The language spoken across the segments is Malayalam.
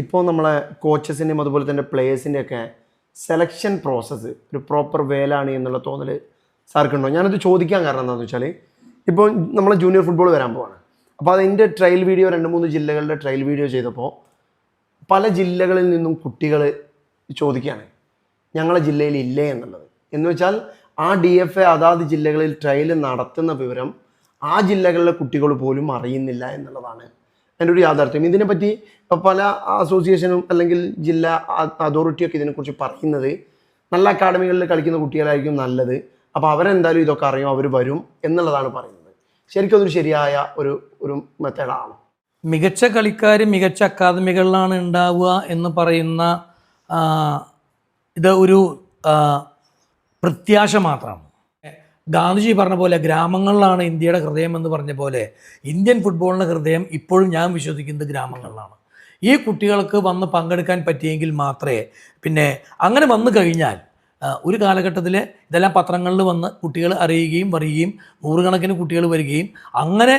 ഇപ്പോൾ നമ്മളെ കോച്ചസിൻ്റെയും അതുപോലെ തന്നെ പ്ലേയേഴ്സിൻ്റെയൊക്കെ സെലക്ഷൻ പ്രോസസ്സ് ഒരു പ്രോപ്പർ വേലാണ് എന്നുള്ള തോന്നൽ സാർക്കുണ്ടോ? ഞാനത് ചോദിക്കാൻ കാരണം എന്താണെന്ന് വെച്ചാൽ ഇപ്പോൾ നമ്മൾ ജൂനിയർ ഫുട്ബോൾ വരാൻ പോവാണ്. അപ്പോൾ അതിൻ്റെ ട്രയൽ വീഡിയോ 2-3 ജില്ലകളുടെ ട്രയൽ വീഡിയോ ചെയ്തപ്പോൾ പല ജില്ലകളിൽ നിന്നും കുട്ടികൾ ചോദിക്കുകയാണ് ഞങ്ങളെ ജില്ലയിൽ ഇല്ലേ എന്നുള്ളത്. എന്ന് വെച്ചാൽ ആ DFA അതാത് ജില്ലകളിൽ ട്രയൽ നടത്തുന്ന വിവരം ആ ജില്ലകളിലെ കുട്ടികൾ പോലും അറിയുന്നില്ല എന്നുള്ളതാണ് എൻ്റെ ഒരു യാഥാർത്ഥ്യം. ഇതിനെപ്പറ്റി പല അസോസിയേഷനും അല്ലെങ്കിൽ ജില്ലാ അതോറിറ്റിയൊക്കെ ഇതിനെക്കുറിച്ച് പറയുന്നത് നല്ല അക്കാഡമികളിൽ കളിക്കുന്ന കുട്ടികളായിരിക്കും നല്ലത്, അപ്പോൾ അവരെന്തായാലും ഇതൊക്കെ അറിയും, അവർ വരും എന്നുള്ളതാണ് പറയുന്നത്. ശരിക്കും അതൊരു ശരിയായ ഒരു മെത്തേഡാണ്. മികച്ച കളിക്കാർ മികച്ച അക്കാദമികളിലാണ് ഉണ്ടാവുക എന്ന് പറയുന്ന ഇത് ഒരു പ്രത്യാശ മാത്രമാണ്. ഗാന്ധിജി പറഞ്ഞ പോലെ ഗ്രാമങ്ങളിലാണ് ഇന്ത്യയുടെ ഹൃദയം എന്ന് പറഞ്ഞ പോലെ ഇന്ത്യൻ ഫുട്ബോളിൻ്റെ ഹൃദയം ഇപ്പോഴും ഞാൻ വിശ്വസിക്കുന്നത് ഗ്രാമങ്ങളിലാണ്. ഈ കുട്ടികൾക്ക് വന്ന് പങ്കെടുക്കാൻ പറ്റിയെങ്കിൽ മാത്രമേ പിന്നെ അങ്ങനെ വന്നു കഴിഞ്ഞാൽ ഒരു കാലഘട്ടത്തിൽ ഇതെല്ലാം പത്രങ്ങളിൽ വന്ന് കുട്ടികൾ അറിയുകയും പറയുകയും നൂറുകണക്കിന് കുട്ടികൾ വരികയും അങ്ങനെ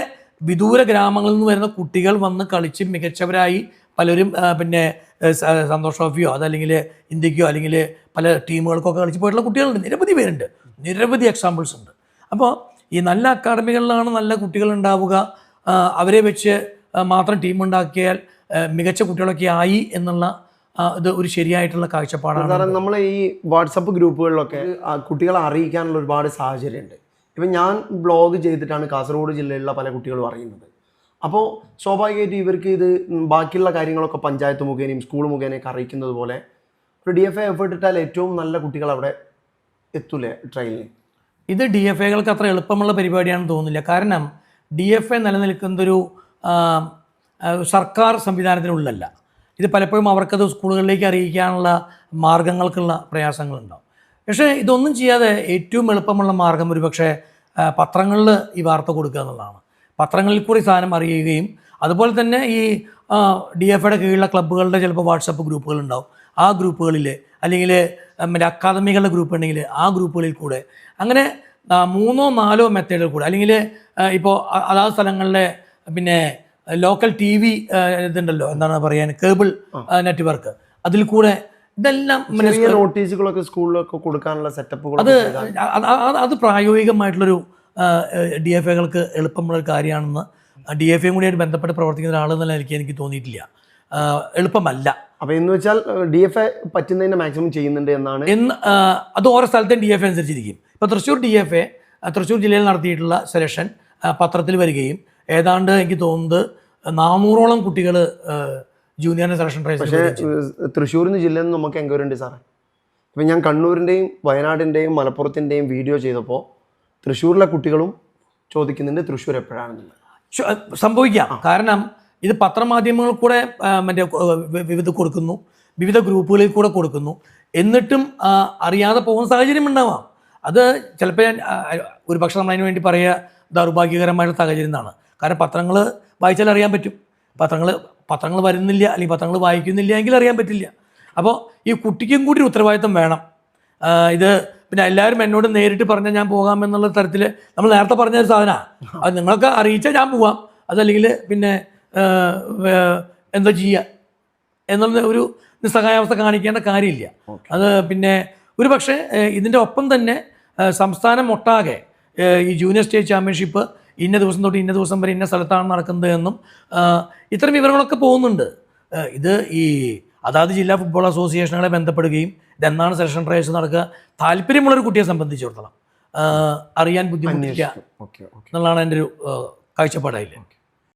വിദൂര ഗ്രാമങ്ങളിൽ നിന്ന് വരുന്ന കുട്ടികൾ വന്ന് കളിച്ച് മികച്ചവരായി പലരും പിന്നെ സന്തോഷ് ട്രോഫിയോ അതല്ലെങ്കിൽ ഇന്ത്യക്കോ അല്ലെങ്കിൽ പല ടീമുകൾക്കൊക്കെ കളിച്ച് പോയിട്ടുള്ള കുട്ടികളുണ്ട്, നിരവധി പേരുണ്ട്, നിരവധി എക്സാമ്പിൾസ് ഉണ്ട്. അപ്പോൾ ഈ നല്ല അക്കാഡമികളിലാണ് നല്ല കുട്ടികൾ ഉണ്ടാവുക, അവരെ വെച്ച് മാത്രം ടീം ഉണ്ടാക്കിയാൽ മികച്ച കുട്ടികളൊക്കെ ആയി എന്നുള്ള ഇത് ഒരു ശരിയായിട്ടുള്ള കാഴ്ചപ്പാടാണ്. കാരണം നമ്മൾ ഈ വാട്സപ്പ് ഗ്രൂപ്പുകളിലൊക്കെ കുട്ടികളെ അറിയിക്കാനുള്ള ഒരുപാട് സാഹചര്യമുണ്ട്. ഇപ്പം ഞാൻ ബ്ലോഗ് ചെയ്തിട്ടാണ് കാസർഗോഡ് ജില്ലയിലുള്ള പല കുട്ടികളും അറിയുന്നത്. അപ്പോൾ സ്വാഭാവികമായിട്ട് ഇവർക്ക് ഇത് ബാക്കിയുള്ള കാര്യങ്ങളൊക്കെ പഞ്ചായത്ത് മുഖേനയും സ്കൂൾ മുഖേനയൊക്കെ അറിയിക്കുന്നത് പോലെ ഒരു DFA എഫേർട്ട് ഇട്ടാൽ ഏറ്റവും നല്ല കുട്ടികൾ അവിടെ എത്തൂലേ ട്രയലിന്? ഇത് DFAകൾക്ക് അത്ര എളുപ്പമുള്ള പരിപാടിയാണെന്ന് തോന്നുന്നില്ല. കാരണം DFA നിലനിൽക്കുന്നതൊരു സർക്കാർ സംവിധാനത്തിനുള്ളല്ല. ഇത് പലപ്പോഴും അവർക്കത് സ്കൂളുകളിലേക്ക് അറിയിക്കാനുള്ള മാർഗങ്ങൾക്കുള്ള പ്രയാസങ്ങളുണ്ടാവും. പക്ഷേ ഇതൊന്നും ചെയ്യാതെ ഏറ്റവും എളുപ്പമുള്ള മാർഗം ഒരുപക്ഷെ പത്രങ്ങളിൽ ഈ വാർത്ത കൊടുക്കുക എന്നുള്ളതാണ്. പത്രങ്ങളിൽ കൂടി സാധനം അറിയുകയും അതുപോലെ തന്നെ ഈ DFAയുടെ കീഴിലുള്ള ക്ലബ്ബുകളുടെ ചിലപ്പോൾ വാട്സപ്പ് ഗ്രൂപ്പുകളുണ്ടാവും, ആ ഗ്രൂപ്പുകളിൽ അല്ലെങ്കിൽ മറ്റേ അക്കാദമികളുടെ ഗ്രൂപ്പ് ഉണ്ടെങ്കിൽ ആ ഗ്രൂപ്പുകളിൽ കൂടെ അങ്ങനെ 3-4 മെത്തേഡുകൾ കൂടെ അല്ലെങ്കിൽ ഇപ്പോൾ അതാത് സ്ഥലങ്ങളിലെ പിന്നെ ലോക്കൽ TV ഇതുണ്ടല്ലോ, എന്താണ് പറയാൻ, കേബിൾ നെറ്റ്വർക്ക്, അതിൽ കൂടെ ഇതെല്ലാം നോട്ടീസുകളൊക്കെ സ്കൂളിലൊക്കെ കൊടുക്കാനുള്ള സെറ്റപ്പുകൾ അത് പ്രായോഗികമായിട്ടുള്ളൊരു DFAകൾക്ക് എളുപ്പമുള്ളൊരു കാര്യമാണെന്ന് DFAയും കൂടിയായിട്ട് ബന്ധപ്പെട്ട് പ്രവർത്തിക്കുന്ന ഒരാളെന്നുള്ള എനിക്ക് തോന്നിയിട്ടില്ല. എളുപ്പമല്ല. അപ്പോൾ എന്ന് വെച്ചാൽ DFA പറ്റുന്നതിൻ്റെ മാക്സിമം ചെയ്യുന്നുണ്ട് എന്നാണ്. അത് ഓരോ സ്ഥലത്തെയും DFA അനുസരിച്ചിരിക്കും. ഇപ്പോൾ തൃശ്ശൂർ ജില്ലയിൽ നടത്തിയിട്ടുള്ള സെലക്ഷൻ പത്രത്തിൽ വരികയും ഏതാണ്ട് എനിക്ക് തോന്നുന്നത് 400ഓളം കുട്ടികൾ ജൂനിയറിന് സെലക്ഷൻ ട്രയൽ. പക്ഷേ തൃശ്ശൂരിൽ നിന്ന് ജില്ലയിൽ നിന്ന് നമുക്ക് എൻക്വയറി ഉണ്ട് സാറേ. ഇപ്പം ഞാൻ കണ്ണൂരിൻ്റെയും വയനാടിൻ്റെയും മലപ്പുറത്തിൻ്റെയും വീഡിയോ ചെയ്തപ്പോൾ തൃശ്ശൂരിലെ കുട്ടികളും ചോദിക്കുന്നുണ്ട് തൃശ്ശൂർ എപ്പോഴാണെന്നുള്ളത്. സംഭവിക്കാം. കാരണം ഇത് പത്രമാധ്യമങ്ങളിൽ കൂടെ വിവിധ ഗ്രൂപ്പുകളിൽ കൂടെ കൊടുക്കുന്നു, എന്നിട്ടും അറിയാതെ പോകുന്ന സാഹചര്യം ഉണ്ടാവാം. അത് ചിലപ്പോൾ ഒരു പക്ഷേ നമ്മളതിന് വേണ്ടി പറയുക ദൗർഭാഗ്യകരമായിട്ടുള്ള സാഹചര്യം എന്നാണ്. കാരണം പത്രങ്ങൾ വായിച്ചാൽ അറിയാൻ പറ്റും, പത്രങ്ങൾ വരുന്നില്ല അല്ലെങ്കിൽ പത്രങ്ങൾ വായിക്കുന്നില്ല എങ്കിൽ അറിയാൻ പറ്റില്ല. അപ്പോൾ ഈ കുട്ടിക്കും കൂടി ഉത്തരവാദിത്വം വേണം. ഇത് പിന്നെ എല്ലാവരും എന്നോട് നേരിട്ട് പറഞ്ഞാൽ ഞാൻ പോകാമെന്നുള്ള തരത്തിൽ നമ്മൾ നേരത്തെ പറഞ്ഞൊരു സാധനമാണ്. അത് നിങ്ങളൊക്കെ അറിയിച്ചാൽ ഞാൻ പോവാം, അതല്ലെങ്കിൽ പിന്നെ എന്താ ചെയ്യുക എന്നുള്ള ഒരു നിസ്സഹായാവസ്ഥ കാണിക്കേണ്ട കാര്യമില്ല. അത് പിന്നെ ഒരു പക്ഷേ ഇതിൻ്റെ ഒപ്പം തന്നെ സംസ്ഥാനം ഒട്ടാകെ ഈ ജൂനിയർ സ്റ്റേറ്റ് ചാമ്പ്യൻഷിപ്പ് ഇന്ന ദിവസം തൊട്ട് ഇന്ന ദിവസം വരെ ഇന്ന സ്ഥലത്താണ് നടക്കുന്നത് എന്നും ഇത്തരം വിവരങ്ങളൊക്കെ പോകുന്നുണ്ട്. ഇത് ഈ അതാത് ജില്ലാ ഫുട്ബോൾ അസോസിയേഷനുകളെ ബന്ധപ്പെടുകയും ഇതെന്നാണ് സെലക്ഷൻ ട്രയൽസ് നടക്കുക, താല്പര്യമുള്ളൊരു കുട്ടിയെ സംബന്ധിച്ചിടത്തോളം അറിയാൻ ബുദ്ധിമുട്ടില്ല എന്നുള്ളതാണ് എൻ്റെ ഒരു കാഴ്ചപ്പാടായില്ലേ.